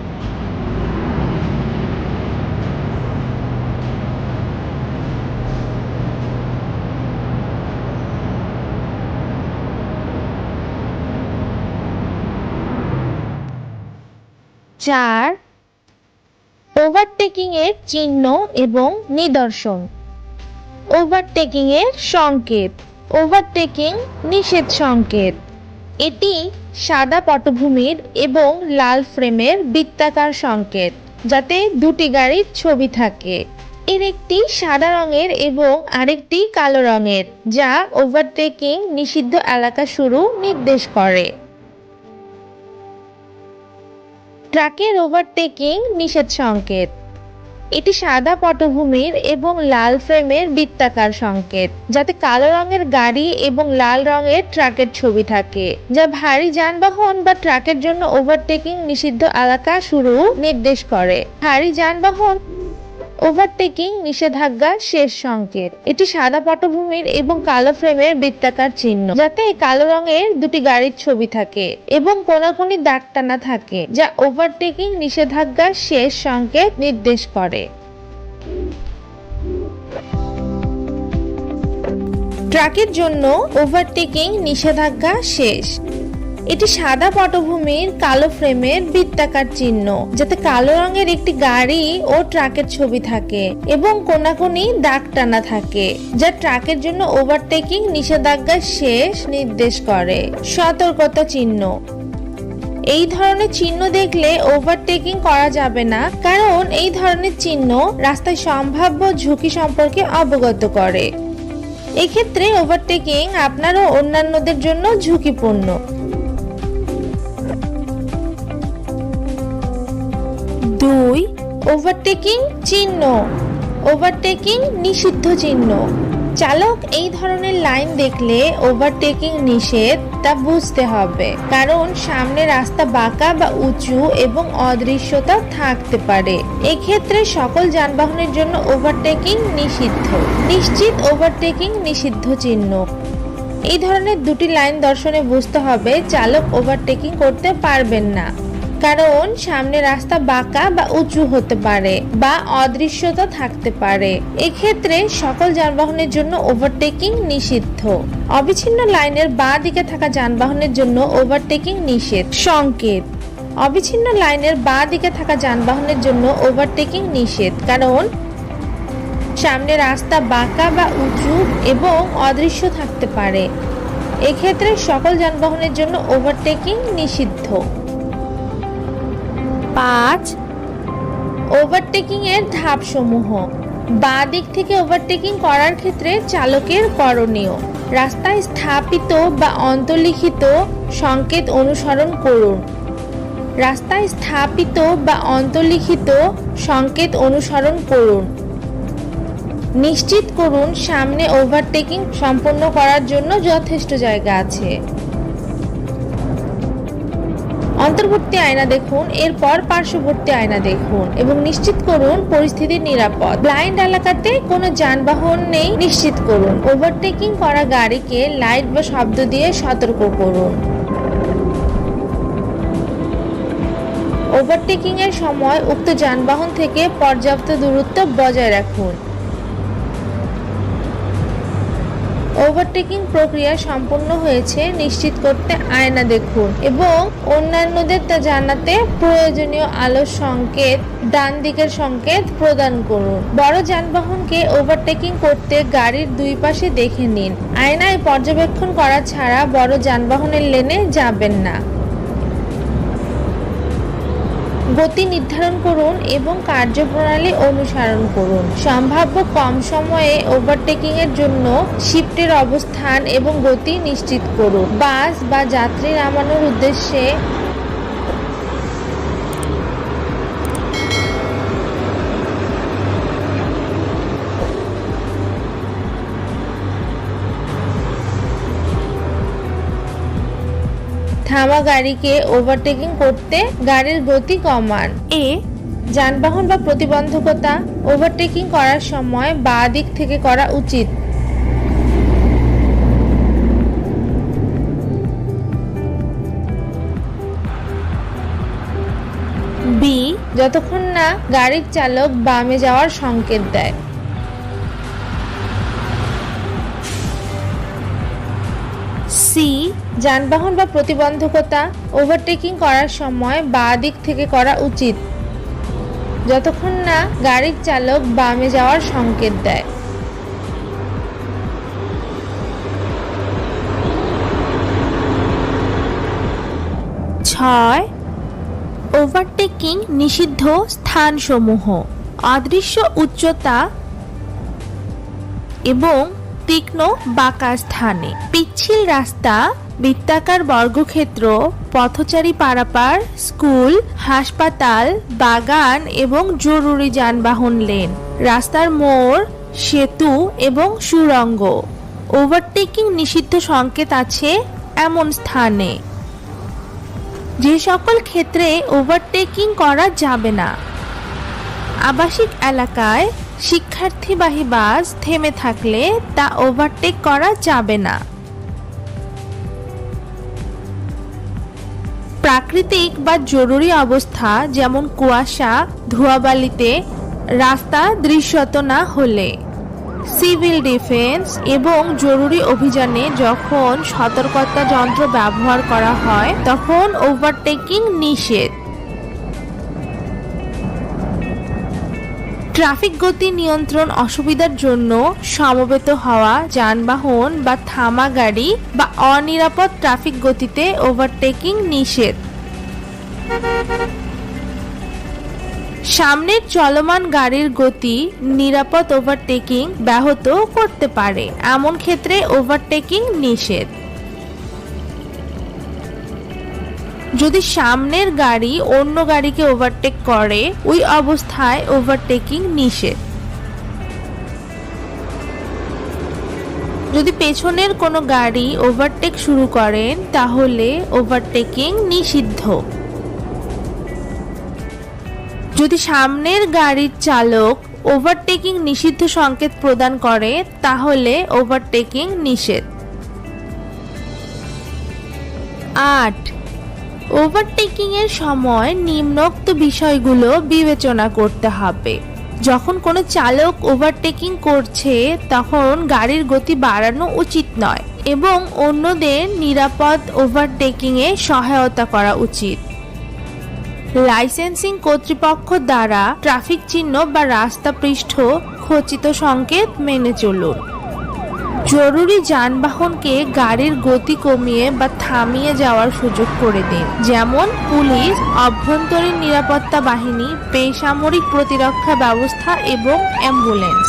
চার, ওভারটেকিং এর চিহ্ন এবং নিদর্শন। ওভারটেকিং এর সংকেত। ওভারটেকিং নিষেধ সংকেত। এটি সাদা পটভূমির এবং লাল ফ্রেমের বৃত্তাকার সংকেত, যাতে দুটি গাড়ির ছবি থাকে। এর একটি সাদা রঙের এবং আরেকটি কালো রঙের, যা ওভারটেকিং নিষিদ্ধ এলাকা শুরু নির্দেশ করে। ট্রাকের ওভারটেকিং নিষেধ সংকেত। এটি সাদা পটভূমির এবং লাল ফ্রেমের বৃত্তাকার সংকেত, যাতে কালো রঙের গাড়ি এবং লাল রঙের ট্রাকের ছবি থাকে, যা ভারী যানবাহন বা ট্রাকের জন্য ওভারটেকিং নিষিদ্ধ এলাকা শুরু নির্দেশ করে। ভারী যানবাহন ওভারটেকিং নিষেধাজ্ঞা শেষ সংকেত। এটি সাদা পটভূমির এবং কালো ফ্রেমের বৃত্তাকার চিহ্ন, যাতে কালো রঙের দুটি গাড়ির ছবি থাকে এবং কোনাকুনি দাগ টানা থাকে, যা ওভারটেকিং নিষেধাজ্ঞার শেষ সংকেত নির্দেশ করে। ট্রাকের জন্য ওভারটেকিং নিষেধাজ্ঞা শেষ। এটি সাদা পটভূমির কালো ফ্রেমের বৃত্তাকার চিহ্ন, যাতে কালো রঙের একটি গাড়ি ও ট্রাকের ছবি থাকে এবং কোনাকুনি দাগ টানা থাকে, যা ট্রাকের জন্য ওভারটেকিং নিষেধাজ্ঞা শেষ নির্দেশ করে। সতর্কতা চিহ্ন। এই ধরনের চিহ্ন দেখলে ওভারটেকিং করা যাবে না, কারণ এই ধরনের চিহ্ন রাস্তায় সম্ভাব্য ঝুঁকি সম্পর্কে অবগত করে। এক্ষেত্রে ওভারটেকিং আপনার ও অন্যান্যদের জন্য ঝুঁকিপূর্ণ। 2. ওভারটেকিং চিহ্ন। ওভারটেকিং নিষিদ্ধ চিহ্ন। চালক এই ধরনের লাইন দেখলে ওভারটেকিং নিষেধ তা বুঝতে হবে, কারণ সামনে রাস্তা বাঁকা বা উঁচু এবং অদৃশ্যতা থাকতে পারে। এক্ষেত্রে সকল যানবাহনের জন্য ওভারটেকিং নিষিদ্ধ। নিশ্চিত ওভারটেকিং নিষিদ্ধ চিহ্ন। এই ধরনের দুটি লাইন দর্শনে বুঝতে হবে চালক ওভারটেকিং করতে পারবেন না, কারণ সামনে রাস্তা বাঁকা বা উঁচু হতে পারে বা অদৃশ্যতা থাকতে পারে। এক্ষেত্রে সকল যানবাহনের জন্য ওভারটেকিং নিষিদ্ধ। অবিচ্ছিন্ন লাইনের বাঁ দিকে থাকা যানবাহনের জন্য ওভারটেকিং নিষেধ। সংকেত। অবিচ্ছিন্ন লাইনের বাঁ দিকে থাকা যানবাহনের জন্য ওভারটেকিং নিষেধ, কারণ সামনে রাস্তা বাঁকা বা উঁচু এবং অদৃশ্য থাকতে পারে। এক্ষেত্রে সকল যানবাহনের জন্য ওভারটেকিং নিষিদ্ধ। 5. ওভারটেকিং এর ধাপসমূহ। বাঁ দিক থেকে ওভারটেকিং করার ক্ষেত্রে চালকের করণীয়: রাস্তায় স্থাপিত বা অন্তর্লিখিত সংকেত অনুসরণ করুন। রাস্তায় স্থাপিত বা অন্তর্লিখিত সংকেত অনুসরণ করুন। নিশ্চিত করুন সামনে ওভারটেকিং সম্পন্ন করার জন্য যথেষ্ট জায়গা আছে। অন্তর্বর্তী আয়না দেখুন, এরপর পার্শ্ববর্তী আয়না দেখুন এবং নিশ্চিত করুন পরিস্থিতি নিরাপদ। ব্লাইন্ড এলাকাতে কোনো যানবাহন নেই নিশ্চিত করুন। ওভারটেকিং করা গাড়িকে লাইট বা শব্দ দিয়ে সতর্ক করুন। ওভারটেকিং এর সময় উক্ত যানবাহন থেকে পর্যাপ্ত দূরত্ব বজায় রাখুন। ওভারটেকিং প্রক্রিয়া সম্পূর্ণ হয়েছে নিশ্চিত করতে আয়না দেখুন এবং অন্যান্যদের তা জানাতে প্রয়োজনীয় আলোর সংকেত, ডান দিকের সংকেত প্রদান করুন। বড় যানবাহনকে ওভারটেকিং করতে গাড়ির দুই পাশে দেখে নিন। আয়নায় পর্যবেক্ষণ করা ছাড়া বড় যানবাহনের লেনে যাবেন না। গতি নির্ধারণ করুন এবং কার্যপ্রণালী অনুসরণ করুন। সম্ভাব্য কম সময়ে ওভারটেকিং এর জন্য শিফটের অবস্থান এবং গতি নিশ্চিত করুন। বাস বা যাত্রী নামানোর উদ্দেশ্যে থামা গাড়িকে ওভারটেকিং করতে গাড়ির গতি কমান। এ, যানবাহন বা প্রতিবন্ধকতা ওভারটেকিং করার সময় বাঁ দিক থেকে করা উচিত। বি, যতক্ষণ না গাড়ির চালক বামে যাওয়ার সংকেত দেয়। সি, যানবাহন বা প্রতিবন্ধকতা ওভারটেকিং করার সময় বাঁ দিক থেকে করা উচিত যতক্ষণ না গাড়ির চালক বামে যাওয়ার সংকেত দেয়। ছয়, ওভারটেকিং নিষিদ্ধ স্থানসমূহ: অদৃশ্য উচ্চতা এবং তীক্ষ্ণ বাঁকা স্থানে, পিচ্ছিল রাস্তা, বৃত্তাকার বর্গক্ষেত্র, পথচারী পারাপার, স্কুল, হাসপাতাল, বাগান এবং জরুরি যানবাহন লেন, রাস্তার মোড়, সেতু এবং সুড়ঙ্গ। ওভারটেকিং নিষিদ্ধ সংকেত আছে এমন স্থানে। যে সকল ক্ষেত্রে ওভারটেকিং করা যাবে না: আবাসিক এলাকায় শিক্ষার্থীবাহী বাস থেমে থাকলে তা ওভারটেক করা যাবে না। প্রাকৃতিক বা জরুরি অবস্থা যেমন কুয়াশা, ধোঁয়াবালিতে রাস্তা দৃশ্যত না হলে, সিভিল ডিফেন্স এবং জরুরি অভিযানে যখন সতর্কতা যন্ত্র ব্যবহার করা হয় তখন ওভারটেকিং নিষেধ। ট্রাফিক গতি নিয়ন্ত্রণ অসুবিধার জন্য সমবেত হওয়া যানবাহন বা থামা গাড়ি বা অনিরাপদ ট্রাফিক গতিতে ওভারটেকিং নিষেধ। সামনের চলমান গাড়ির গতি নিরাপদ ওভারটেকিং ব্যাহত করতে পারে, এমন ক্ষেত্রে ওভারটেকিং নিষেধ। যদি সামনের গাড়ি অন্য গাড়িকে ওভারটেক করে ওই অবস্থায় ওভারটেকিং নিষেধ। যদি পেছনের কোনো গাড়ি ওভারটেক শুরু করেন তাহলে ওভারটেকিং নিষিদ্ধ। যদি সামনের গাড়ির চালক ওভারটেকিং নিষিদ্ধ সংকেত প্রদান করে তাহলে ওভারটেকিং নিষেধ। ৮, ওভারটেকিং এর সময় নিম্নোক্ত বিষয়গুলো বিবেচনা করতে হবে। যখন কোনো চালক ওভারটেকিং করছে তখন গাড়ির গতি বাড়ানো উচিত নয় এবং অন্যদের নিরাপদ ওভারটেকিং এ সহায়তা করা উচিত। লাইসেন্সিং কর্তৃপক্ষ দ্বারা ট্রাফিক চিহ্ন বা রাস্তা পৃষ্ঠ খচিত সংকেত মেনে চলুন। জরুরি যানবাহনকে গাড়ির গতি কমিয়ে বা থামিয়ে যাওয়ার সুযোগ করে দিন, যেমন পুলিশ, অভ্যন্তরীণ নিরাপত্তা বাহিনী, বেসামরিক প্রতিরক্ষা ব্যবস্থা এবং অ্যাম্বুলেন্স।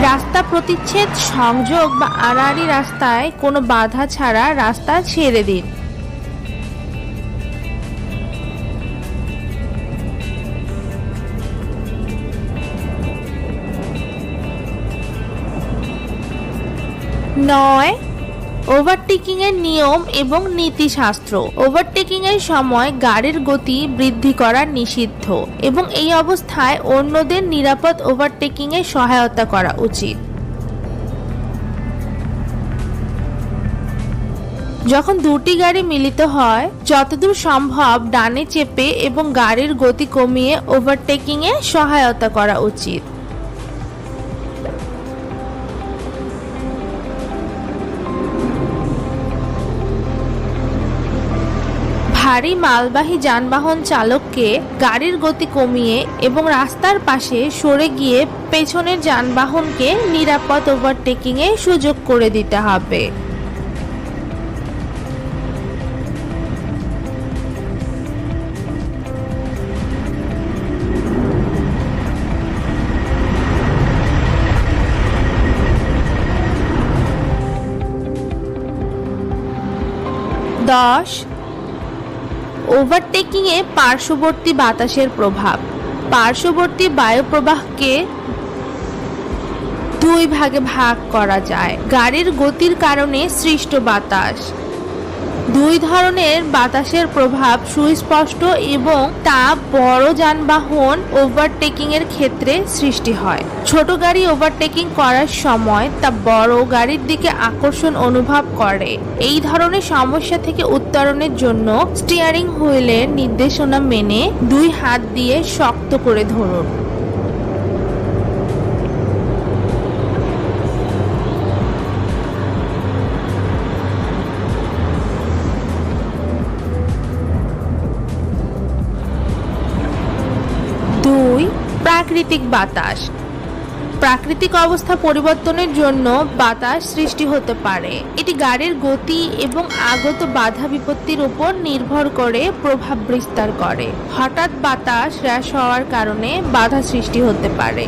রাস্তা প্রতিচ্ছেদ, সংযোগ বা আড়াআড়ি রাস্তায় কোনো বাধা ছাড়া রাস্তা ছেড়ে দিন। নয়, ওভারটেকিং এর নিয়ম এবং নীতিশাস্ত্র। ওভারটেকিং এর সময় গাড়ির গতি বৃদ্ধি করা নিষিদ্ধ এবং এই অবস্থায় অন্যদের নিরাপদ ওভারটেকিং এ সহায়তা করা উচিত। যখন দুটি গাড়ি মিলিত হয়, যতদূর সম্ভব ডানে চেপে এবং গাড়ির গতি কমিয়ে ওভারটেকিং এ সহায়তা করা উচিত। ভারী মালবাহী যানবাহন চালককে গাড়ির গতি কমিয়ে এবং রাস্তার পাশে সরে গিয়ে পেছনের যানবাহনকে নিরাপদ ওভারটেকিং এ সুযোগ করে দিতে হবে। দশ, ওভারটেকিং এ পার্শ্ববর্তী বাতাসের প্রভাব। পার্শ্ববর্তী বায়ু প্রবাহকে দুই ভাগে ভাগ করা যায়। গাড়ির গতির কারণে সৃষ্ট বাতাস। দুই ধরনের বাতাসের প্রভাব সুস্পষ্ট এবং তা বড় যানবাহন ওভারটেকিং এর ক্ষেত্রে সৃষ্টি হয়। ছোট গাড়ি ওভারটেকিং করার সময় তা বড় গাড়ির দিকে আকর্ষণ অনুভব করে। এই ধরনের সমস্যা থেকে উত্তরণের জন্য স্টিয়ারিং হুইলের নির্দেশনা মেনে দুই হাত দিয়ে শক্ত করে ধরুন। দুই, প্রাকৃতিক বাতাস। প্রাকৃতিক অবস্থা পরিবর্তনের জন্য বাতাস সৃষ্টি হতে পারে। এটি গাড়ির গতি এবং আগত বাধা বিপত্তির উপর নির্ভর করে প্রভাব বিস্তার করে। হঠাৎ বাতাস হ্রাস হওয়ার কারণে বাধা সৃষ্টি হতে পারে।